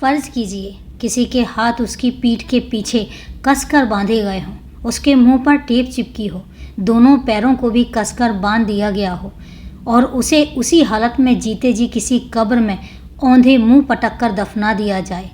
फर्ज कीजिए किसी के हाथ उसकी पीठ के पीछे कसकर बांधे गए हों, उसके मुंह पर टेप चिपकी हो, दोनों पैरों को भी कसकर बांध दिया गया हो और उसे उसी हालत में जीते जी किसी कब्र में औंधे मुंह पटक कर दफना दिया जाए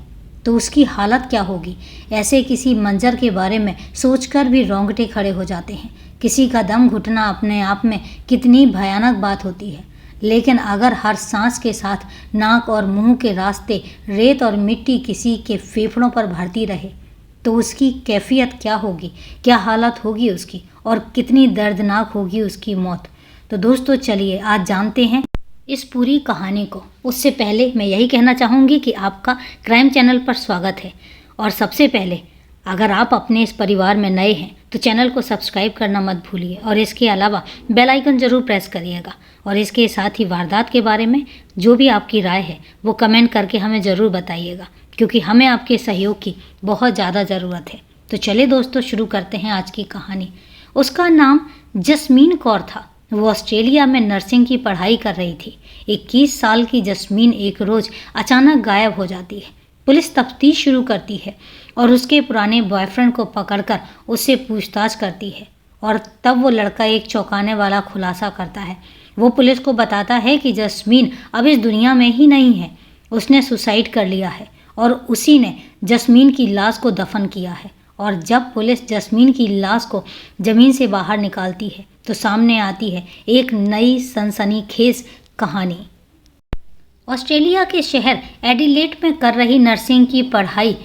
तो उसकी हालत क्या होगी। ऐसे किसी मंजर के बारे में सोचकर भी रोंगटे खड़े हो जाते हैं। किसी का दम घुटना अपने आप में कितनी भयानक बात होती है, लेकिन अगर हर सांस के साथ नाक और मुंह के रास्ते रेत और मिट्टी किसी के फेफड़ों पर भरती रहे तो उसकी कैफियत क्या होगी, क्या हालत होगी उसकी, और कितनी दर्दनाक होगी उसकी मौत। तो दोस्तों चलिए आज जानते हैं इस पूरी कहानी को। उससे पहले मैं यही कहना चाहूँगी कि आपका क्राइम चैनल पर स्वागत है और सबसे पहले अगर आप अपने इस परिवार में नए हैं तो चैनल को सब्सक्राइब करना मत भूलिए और इसके अलावा बेल आइकन ज़रूर प्रेस करिएगा और इसके साथ ही वारदात के बारे में जो भी आपकी राय है वो कमेंट करके हमें ज़रूर बताइएगा, क्योंकि हमें आपके सहयोग की बहुत ज़्यादा ज़रूरत है। तो चलिए दोस्तों शुरू करते हैं आज की कहानी। उसका नाम जस्मीन कौर था। वो ऑस्ट्रेलिया में नर्सिंग की पढ़ाई कर रही थी। 21 साल की जस्मीन एक रोज़ अचानक गायब हो जाती है। पुलिस तफ्तीश शुरू करती है और उसके पुराने बॉयफ्रेंड को पकड़कर उससे पूछताछ करती है और तब वो लड़का एक चौंकाने वाला खुलासा करता है। वो पुलिस को बताता है कि जस्मीन अब इस दुनिया में ही नहीं है, उसने सुसाइड कर लिया है और उसी ने जस्मीन की लाश को दफन किया है। और जब पुलिस जस्मीन की लाश को ज़मीन से बाहर निकालती है तो सामने आती है एक नई सनसनीखेज कहानी। ऑस्ट्रेलिया के शहर एडिलेड में कर रही नर्सिंग की पढ़ाई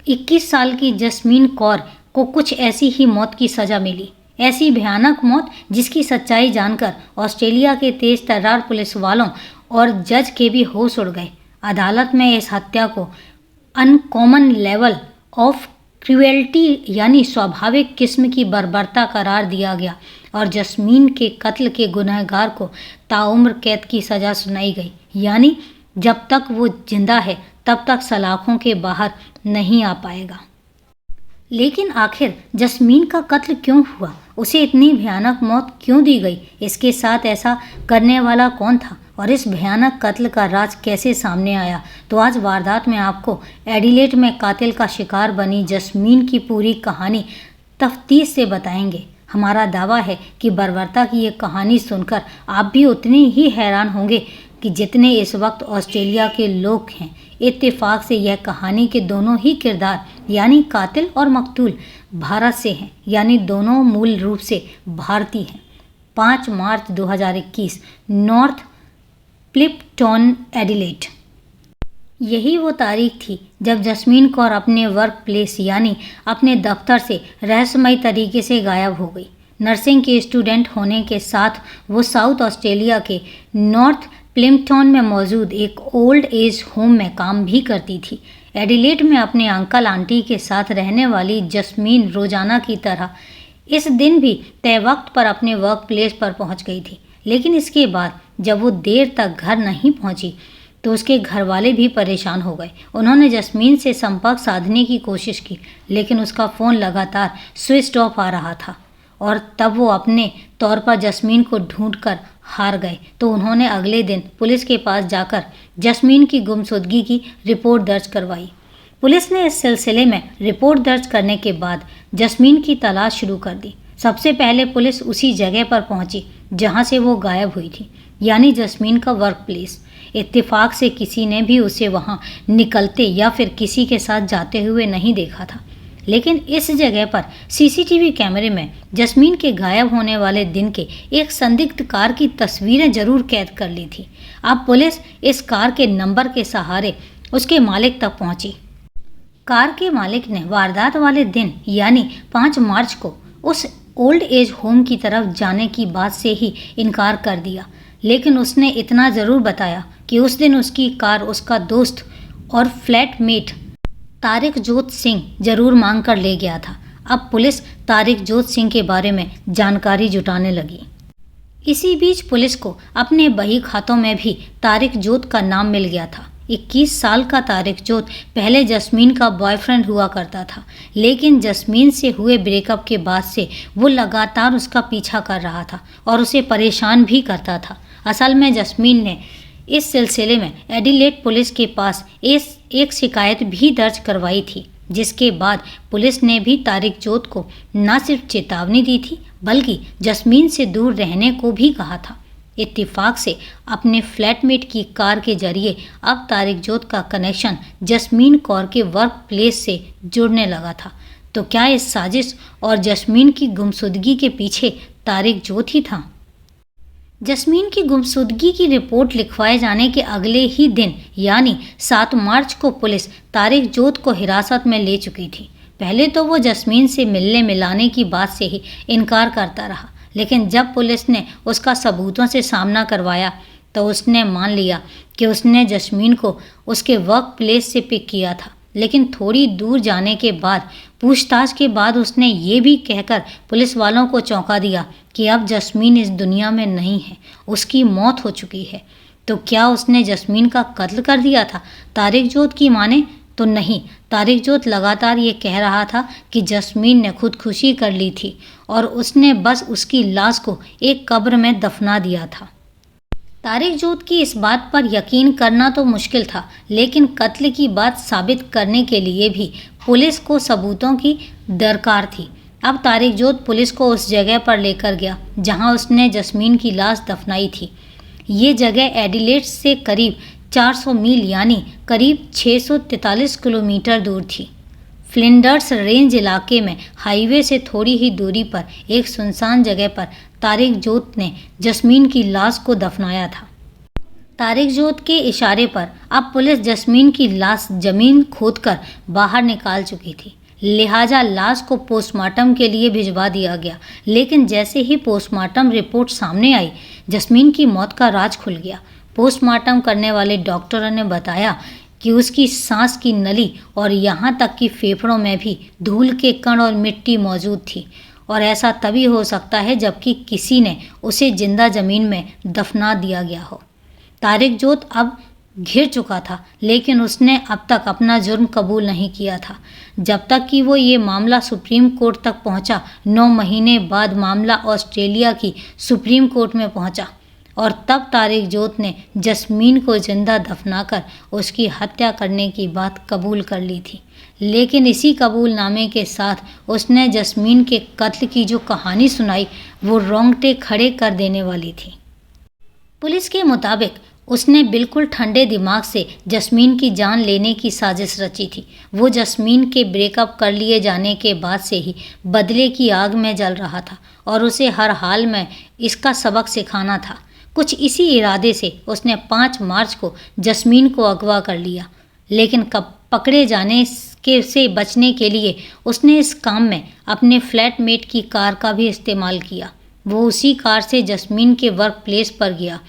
21 साल की जस्मीन कौर को कुछ ऐसी ही मौत की सज़ा मिली। ऐसी भयानक मौत जिसकी सच्चाई जानकर ऑस्ट्रेलिया के तेज तर्रार पुलिस वालों और जज के भी होश उड़ गए। अदालत में इस हत्या को अनकॉमन लेवल ऑफ क्रुएल्टी यानी स्वाभाविक किस्म की बर्बरता करार दिया गया और जस्मीन के कत्ल के गुनहगार को ताउम्र कैद की सज़ा सुनाई गई, यानी जब तक वो जिंदा है तब तक सलाखों के बाहर नहीं आ पाएगा। लेकिन आखिर जस्मीन का कत्ल क्यों हुआ, उसे इतनी भयानक मौत क्यों दी गई, इसके साथ ऐसा करने वाला कौन था और इस भयानक कत्ल का राज कैसे सामने आया। तो आज वारदात में आपको एडिलेड में कातिल का शिकार बनी जस्मीन की पूरी कहानी तफ्तीश से बताएंगे। हमारा दावा है कि बर्बरता की ये कहानी सुनकर आप भी उतने ही हैरान होंगे कि जितने इस वक्त ऑस्ट्रेलिया के लोग हैं। इत्तेफाक से यह कहानी के दोनों ही किरदार यानी कातिल और मकतूल भारत से हैं, यानी दोनों मूल रूप से भारतीय हैं। 5 मार्च 2021 नॉर्थ प्लिप्टन एडिलेड। यही वो तारीख थी जब जस्मीन कौर अपने वर्क प्लेस यानी अपने दफ्तर से रहस्यमयी तरीके से गायब हो गई। नर्सिंग के स्टूडेंट होने के साथ वो साउथ ऑस्ट्रेलिया के नॉर्थ प्लिम्पटन में मौजूद एक ओल्ड एज होम में काम भी करती थी। एडिलेड में अपने अंकल आंटी के साथ रहने वाली जस्मीन रोजाना की तरह इस दिन भी तय वक्त पर अपने वर्क प्लेस पर पहुंच गई थी। लेकिन इसके बाद जब वो देर तक घर नहीं पहुंची तो उसके घर वाले भी परेशान हो गए। उन्होंने जस्मीन से संपर्क साधने की कोशिश की, लेकिन उसका फ़ोन लगातार स्विच ऑफ आ रहा था और तब वो अपने तौर पर जस्मीन को ढूंढकर हार गए। तो उन्होंने अगले दिन पुलिस के पास जाकर जस्मीन की गुमशुदगी की रिपोर्ट दर्ज करवाई। पुलिस ने इस सिलसिले में रिपोर्ट दर्ज करने के बाद जस्मीन की तलाश शुरू कर दी। सबसे पहले पुलिस उसी जगह पर पहुंची जहां से वो गायब हुई थी, यानी जस्मीन का वर्क प्लेस। इत्तेफाक से किसी ने भी उसे वहां निकलते या फिर किसी के साथ जाते हुए नहीं देखा था, लेकिन इस जगह पर सीसीटीवी कैमरे में जस्मीन के गायब होने वाले दिन के एक संदिग्ध कार की तस्वीरें जरूर कैद कर ली थी। अब पुलिस इस कार के नंबर के सहारे उसके मालिक तक पहुंची। कार के मालिक ने वारदात वाले दिन यानी 5 मार्च को उस ओल्ड एज होम की तरफ जाने की बात से ही इनकार कर दिया, लेकिन उसने इतना ज़रूर बताया कि उस दिन उसकी कार उसका दोस्त और फ्लैटमेट तारिक जोत सिंह जरूर मांग कर ले गया था। अब पुलिस तारिक जोत सिंह के बारे में जानकारी जुटाने लगी। इसी बीच पुलिस को अपने बही खातों में भी तारिक जोत का नाम मिल गया था। 21 साल का तारिक जोत पहले जस्मीन का बॉयफ्रेंड हुआ करता था, लेकिन जस्मीन से हुए ब्रेकअप के बाद से वो लगातार उसका पीछा कर रहा था और उसे परेशान भी करता था। असल में जस्मीन ने इस सिलसिले में एडिलेड पुलिस के पास एक शिकायत भी दर्ज करवाई थी, जिसके बाद पुलिस ने भी तारिक जोत को न सिर्फ चेतावनी दी थी बल्कि जस्मीन से दूर रहने को भी कहा था। इत्तेफाक से अपने फ्लैटमेट की कार के जरिए अब तारिक जोत का कनेक्शन जस्मीन कौर के वर्क प्लेस से जुड़ने लगा था। तो क्या इस साजिश और जस्मीन की गुमशुदगी के पीछे तारिक जोत ही था? जस्मीन की गुमशुदगी की रिपोर्ट लिखवाए जाने के अगले ही दिन यानी 7 मार्च को पुलिस तारिक जोत को हिरासत में ले चुकी थी। पहले तो वो जस्मीन से मिलने मिलाने की बात से ही इनकार करता रहा, लेकिन जब पुलिस ने उसका सबूतों से सामना करवाया तो उसने मान लिया कि उसने जस्मीन को उसके वर्क प्लेस से पिक किया था। लेकिन थोड़ी दूर जाने के बाद पूछताछ के बाद उसने ये भी कहकर पुलिस वालों को चौंका दिया कि अब जस्मीन इस दुनिया में नहीं है, उसकी मौत हो चुकी है। तो क्या उसने जस्मीन का कत्ल कर दिया था? तारिक जोत की माने तो नहीं। तारिक जोत लगातार ये कह रहा था कि जस्मीन ने खुदकुशी कर ली थी और उसने बस उसकी लाश को एक कब्र में दफना दिया था। तारिक जोत की इस बात पर यकीन करना तो मुश्किल था, लेकिन कत्ल की बात साबित करने के लिए भी पुलिस को सबूतों की दरकार थी। अब तारिक जोत पुलिस को उस जगह पर लेकर गया जहां उसने जस्मीन की लाश दफनाई थी। ये जगह एडिलेड से करीब 400 मील यानी करीब 643 किलोमीटर दूर थी। फ्लिंडर्स रेंज इलाके में हाईवे से थोड़ी ही दूरी पर एक सुनसान जगह पर तारिक जोत ने जस्मीन की लाश को दफनाया था। तारिक जोत के इशारे पर अब पुलिस जस्मीन की लाश जमीन खोदकर बाहर निकाल चुकी थी, लिहाजा लाश को पोस्टमार्टम के लिए भिजवा दिया गया। लेकिन जैसे ही पोस्टमार्टम रिपोर्ट सामने आई, जस्मीन की मौत का राज खुल गया। पोस्टमार्टम करने वाले डॉक्टरों ने बताया कि उसकी सांस की नली और यहाँ तक कि फेफड़ों में भी धूल के कण और मिट्टी मौजूद थी, और ऐसा तभी हो सकता है जबकि किसी ने उसे जिंदा जमीन में दफना दिया गया हो। तारिक जोत अब घिर चुका था, लेकिन उसने अब तक अपना जुर्म कबूल नहीं किया था। जब तक कि वो ये मामला सुप्रीम कोर्ट तक पहुंचा। 9 महीने बाद मामला ऑस्ट्रेलिया की सुप्रीम कोर्ट में पहुंचा और तब तारिक जोत ने जस्मीन को जिंदा दफनाकर उसकी हत्या करने की बात कबूल कर ली थी। लेकिन इसी कबूलनामे के साथ उसने जस्मीन के कत्ल की जो कहानी सुनाई वो रोंगटे खड़े कर देने वाली थी। पुलिस के मुताबिक उसने बिल्कुल ठंडे दिमाग से जस्मीन की जान लेने की साजिश रची थी। वो जस्मीन के ब्रेकअप कर लिए जाने के बाद से ही बदले की आग में जल रहा था और उसे हर हाल में इसका सबक सिखाना था। कुछ इसी इरादे से उसने 5 मार्च को जस्मीन को अगवा कर लिया, लेकिन कब पकड़े जाने से बचने के लिए उसने इस काम में अपने फ्लैटमेट की कार का भी इस्तेमाल किया। वो उसी कार से जस्मीन के वर्क प्लेस पर गया।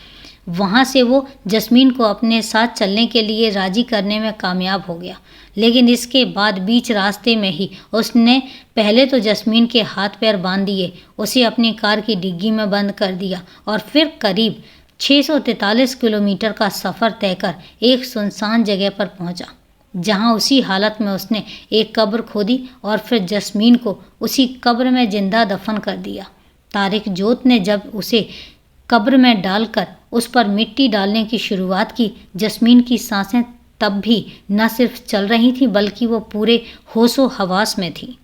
वहाँ से वो जस्मीन को अपने साथ चलने के लिए राजी करने में कामयाब हो गया, लेकिन इसके बाद बीच रास्ते में ही उसने पहले तो जस्मीन के हाथ पैर बांध दिए, उसे अपनी कार की डिग्गी में बंद कर दिया और फिर करीब 643 किलोमीटर का सफ़र तय कर एक सुनसान जगह पर पहुंचा, जहां उसी हालत में उसने एक कब्र खोदी और फिर जस्मीन को उसी कब्र में जिंदा दफन कर दिया। तारिक जोत ने जब उसे कब्र में डालकर उस पर मिट्टी डालने की शुरुआत की, जस्मीन की सांसें तब भी न सिर्फ चल रही थीं बल्कि वो पूरे होशो हवास में थी।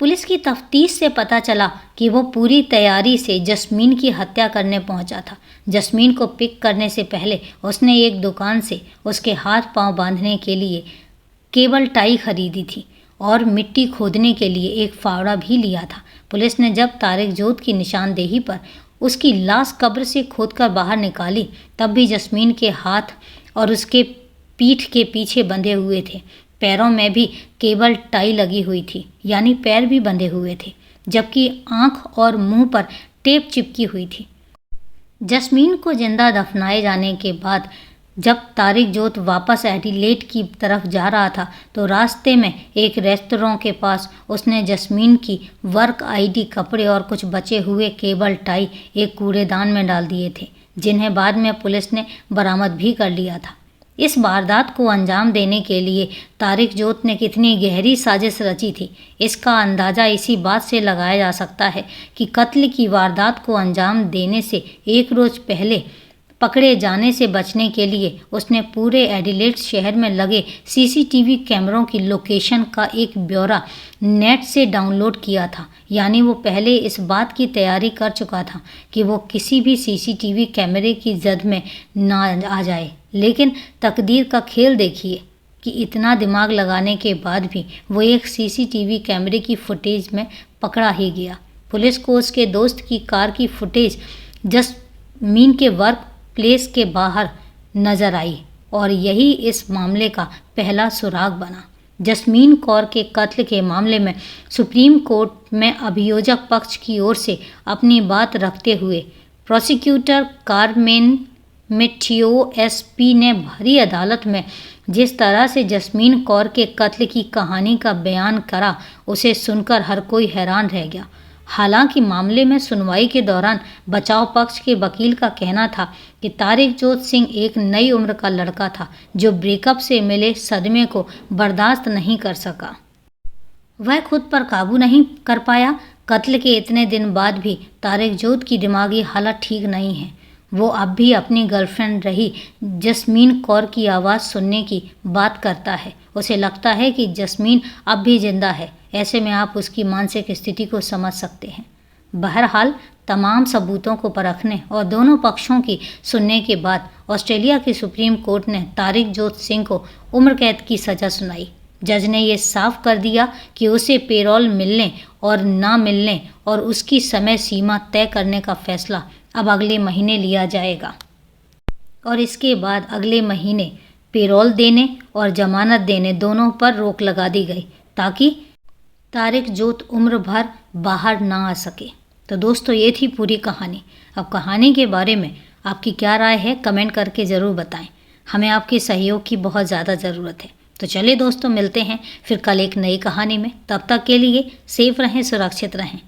पुलिस की तफ्तीश से पता चला कि वो पूरी तैयारी से जस्मीन की हत्या करने पहुंचा था। जस्मीन को पिक करने से पहले उसने एक दुकान से उसके हाथ पांव बांधने के लिए केबल टाई खरीदी थी और मिट्टी खोदने के लिए एक फावड़ा भी लिया था। पुलिस ने जब तारिक जोत की निशानदेही पर उसकी लाश कब्र से खोदकर बाहर निकाली, तब भी जस्मीन के हाथ और उसके पीठ के पीछे बंधे हुए थे। पैरों में भी केबल टाई लगी हुई थी, यानी पैर भी बंधे हुए थे, जबकि आंख और मुंह पर टेप चिपकी हुई थी। जस्मीन को जिंदा दफनाए जाने के बाद जब तारिक जोत वापस एडिलेड की तरफ जा रहा था तो रास्ते में एक रेस्तरां के पास उसने जस्मीन की वर्क आईडी, कपड़े और कुछ बचे हुए केबल टाई एक कूड़ेदान में डाल दिए थे, जिन्हें बाद में पुलिस ने बरामद भी कर लिया था। इस वारदात को अंजाम देने के लिए तारिक जोत ने कितनी गहरी साजिश रची थी, इसका अंदाज़ा इसी बात से लगाया जा सकता है कि कत्ल की वारदात को अंजाम देने से एक रोज़ पहले पकड़े जाने से बचने के लिए उसने पूरे एडिलेड शहर में लगे सीसीटीवी कैमरों की लोकेशन का एक ब्यौरा नेट से डाउनलोड किया था। यानी वो पहले इस बात की तैयारी कर चुका था कि वो किसी भी सीसीटीवी कैमरे की जद में ना आ जाए। लेकिन तकदीर का खेल देखिए कि इतना दिमाग लगाने के बाद भी वो एक सीसीटीवी कैमरे की फुटेज में पकड़ा ही गया। पुलिस को उसके दोस्त की कार की फुटेज जसमीन के वर्क प्लेस के बाहर नजर आई और यही इस मामले का पहला सुराग बना। जसमीन कौर के कत्ल के मामले में सुप्रीम कोर्ट में अभियोजक पक्ष की ओर से अपनी बात रखते हुए प्रोसिक्यूटर कार्मेन मेथियो एसपी ने भरी अदालत में जिस तरह से जसमीन कौर के कत्ल की कहानी का बयान करा, उसे सुनकर हर कोई हैरान रह गया। हालांकि मामले में सुनवाई के दौरान बचाव पक्ष के वकील का कहना था कि तारिकजोत सिंह एक नई उम्र का लड़का था जो ब्रेकअप से मिले सदमे को बर्दाश्त नहीं कर सका। वह खुद पर काबू नहीं कर पाया। कत्ल के इतने दिन बाद भी तारिकजोत की दिमागी हालत ठीक नहीं है। वो अब भी अपनी गर्लफ्रेंड रही जसमीन कौर की आवाज़ सुनने की बात करता है। उसे लगता है कि जसमीन अब भी जिंदा है। ऐसे में आप उसकी मानसिक स्थिति को समझ सकते हैं। बहरहाल तमाम सबूतों को परखने और दोनों पक्षों की सुनने के बाद ऑस्ट्रेलिया की सुप्रीम कोर्ट ने तारिकजोत सिंह को उम्र कैद की सज़ा सुनाई। जज ने यह साफ कर दिया कि उसे पेरोल मिलने और ना मिलने और उसकी समय सीमा तय करने का फैसला अब अगले महीने लिया जाएगा और इसके बाद अगले महीने पेरोल देने और जमानत देने दोनों पर रोक लगा दी गई ताकि तारिकजोत उम्र भर बाहर ना आ सके। तो दोस्तों, ये थी पूरी कहानी। अब कहानी के बारे में आपकी क्या राय है कमेंट करके ज़रूर बताएं। हमें आपके सहयोग की बहुत ज़्यादा ज़रूरत है। तो चलिए दोस्तों, मिलते हैं फिर कल एक नई कहानी में। तब तक के लिए सेफ रहें, सुरक्षित रहें।